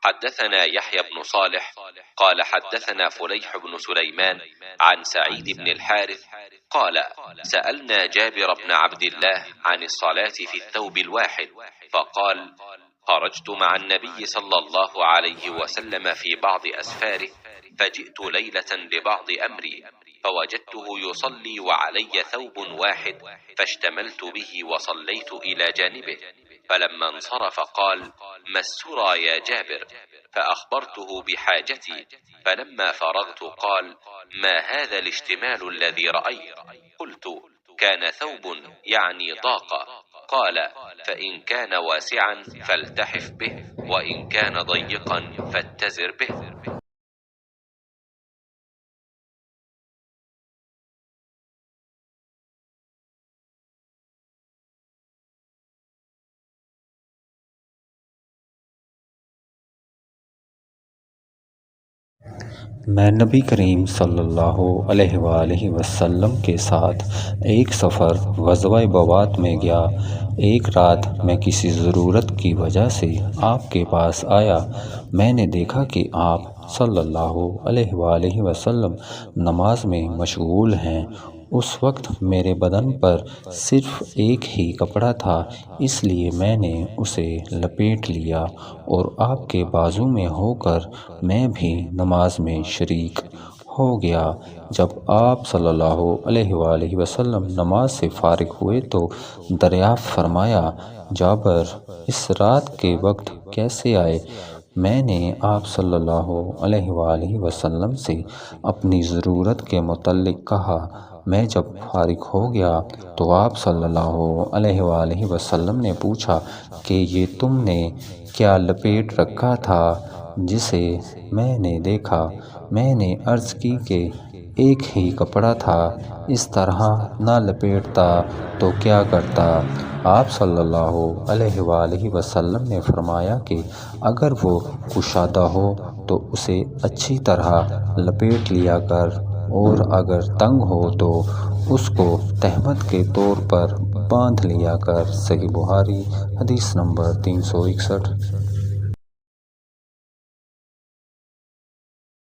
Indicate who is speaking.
Speaker 1: حدثنا يحيى بن صالح قال حدثنا فليح بن سليمان عن سعيد بن الحارث قال سألنا جابر بن عبد الله عن الصلاة في الثوب الواحد فقال خرجت مع النبي صلى الله عليه وسلم في بعض أسفاره فجئت ليلة لبعض أمري فوجدته يصلي وعلي ثوب واحد فاشتملت به وصليت إلى جانبه فلما انصرف قال ما السرى يا جابر فأخبرته بحاجتي فلما فرغت قال ما هذا الاشتمال الذي رأيت قلت كان ثوب يعني ضاق قال فإن كان واسعا فالتحف به وإن كان ضيقا فاتزر به.
Speaker 2: میں نبی کریم صلی اللہ علیہ وآلہ وسلم کے ساتھ ایک سفر غزوہ بوات میں گیا۔ ایک رات میں کسی ضرورت کی وجہ سے آپ کے پاس آیا۔ میں نے دیکھا کہ آپ صلی اللہ علیہ وآلہ وسلم نماز میں مشغول ہیں۔ اس وقت میرے بدن پر صرف ایک ہی کپڑا تھا، اس لیے میں نے اسے لپیٹ لیا اور آپ کے بازو میں ہو کر میں بھی نماز میں شریک ہو گیا۔ جب آپ صلی اللہ علیہ وآلہ وسلم نماز سے فارغ ہوئے تو دریافت فرمایا، جابر اس رات کے وقت کیسے آئے؟ میں نے آپ صلی اللہ علیہ وآلہ وسلم سے اپنی ضرورت کے متعلق کہا۔ میں جب فارغ ہو گیا تو آپ صلی اللہ علیہ وآلہ وسلم نے پوچھا کہ یہ تم نے کیا لپیٹ رکھا تھا جسے میں نے دیکھا؟ میں نے عرض کی کہ ایک ہی کپڑا تھا، اس طرح نہ لپیٹتا تو کیا کرتا؟ آپ صلی اللہ علیہ وآلہ وسلم نے فرمایا کہ اگر وہ کشادہ ہو تو اسے اچھی طرح لپیٹ لیا کر، اور اگر تنگ ہو تو اس کو تہمت کے طور پر باندھ لیا کر۔ صحیح بخاری حدیث نمبر 361۔